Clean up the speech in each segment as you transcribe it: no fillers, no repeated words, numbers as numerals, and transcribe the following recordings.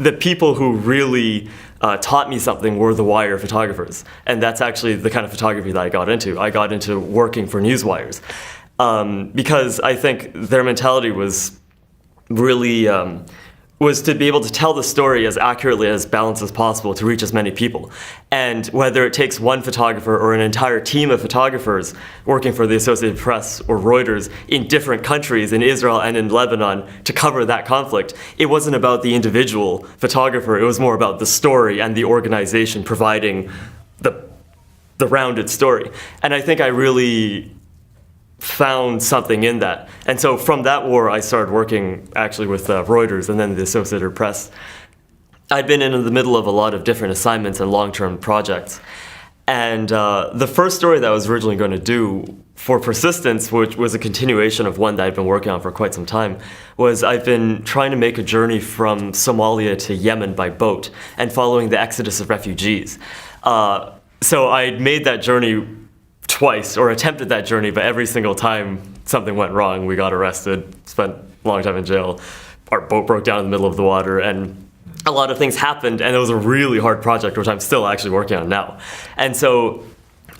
the people who really taught me something were the wire photographers. And that's actually the kind of photography that I got into. I got into working for newswires because I think their mentality was really was to be able to tell the story as accurately, as balanced as possible to reach as many people. And whether it takes one photographer or an entire team of photographers working for the Associated Press or Reuters in different countries, in Israel and in Lebanon, to cover that conflict, it wasn't about the individual photographer, it was more about the story and the organization providing the rounded story. And I think I really found something in that. And so from that war, I started working actually with Reuters and then the Associated Press. I'd been in the middle of a lot of different assignments and long-term projects. And the first story that I was originally going to do for Persistence, which was a continuation of one that I'd been working on for quite some time, was I've been trying to make a journey from Somalia to Yemen by boat and following the exodus of refugees. So I made that journey twice, or attempted that journey, but every single time something went wrong. We got arrested, spent a long time in jail, our boat broke down in the middle of the water, and a lot of things happened, and it was a really hard project, which I'm still actually working on now. And so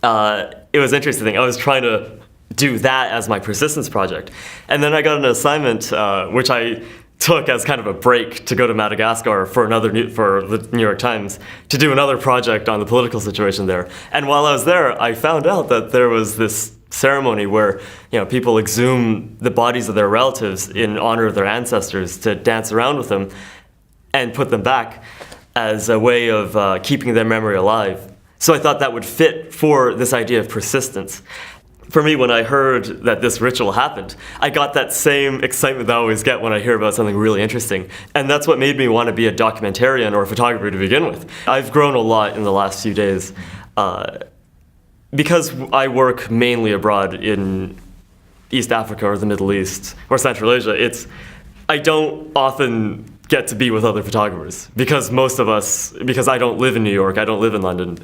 it was interesting. I was trying to do that as my Persistence project. And then I got an assignment, which I took as kind of a break to go to Madagascar for the New York Times to do another project on the political situation there. And while I was there, I found out that there was this ceremony where people exhume the bodies of their relatives in honor of their ancestors to dance around with them and put them back as a way of keeping their memory alive. So I thought that would fit for this idea of persistence. For me, when I heard that this ritual happened, I got that same excitement that I always get when I hear about something really interesting. And that's what made me want to be a documentarian or a photographer to begin with. I've grown a lot in the last few days because I work mainly abroad in East Africa or the Middle East or Central Asia. I don't often get to be with other photographers because because I don't live in New York, I don't live in London.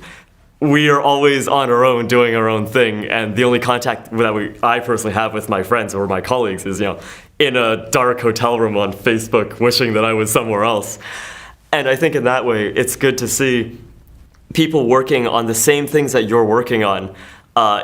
We are always on our own, doing our own thing, and the only contact that I personally have with my friends or my colleagues is, in a dark hotel room on Facebook, wishing that I was somewhere else. And I think in that way, it's good to see people working on the same things that you're working on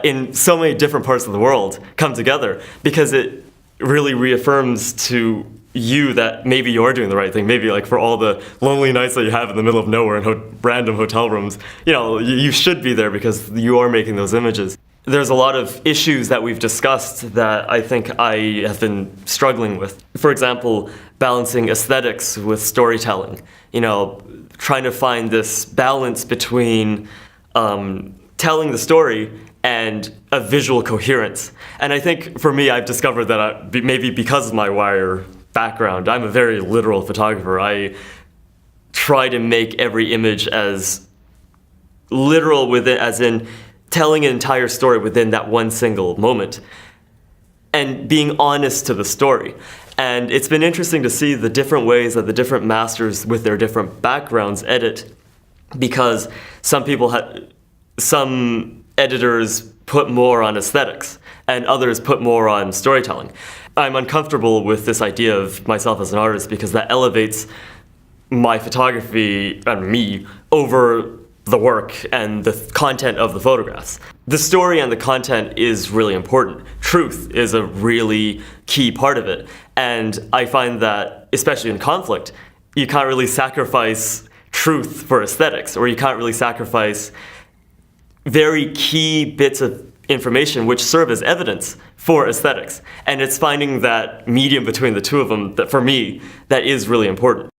in so many different parts of the world come together, because it really reaffirms to you that maybe you're doing the right thing. Maybe like for all the lonely nights that you have in the middle of nowhere in random hotel rooms, you should be there because you are making those images. There's a lot of issues that we've discussed that I think I have been struggling with. For example, balancing aesthetics with storytelling. Trying to find this balance between telling the story and a visual coherence. And I think for me, I've discovered that maybe because of my wire background, I'm a very literal photographer. I try to make every image as literal as in telling an entire story within that one single moment and being honest to the story. And it's been interesting to see the different ways that the different masters with their different backgrounds edit, because some editors put more on aesthetics and others put more on storytelling. I'm uncomfortable with this idea of myself as an artist because that elevates my photography and me over the work and the content of the photographs. The story and the content is really important. Truth is a really key part of it. And I find that, especially in conflict, you can't really sacrifice truth for aesthetics, or you can't really sacrifice very key bits of information which serve as evidence for aesthetics. And it's finding that medium between the two of them that, for me, that is really important.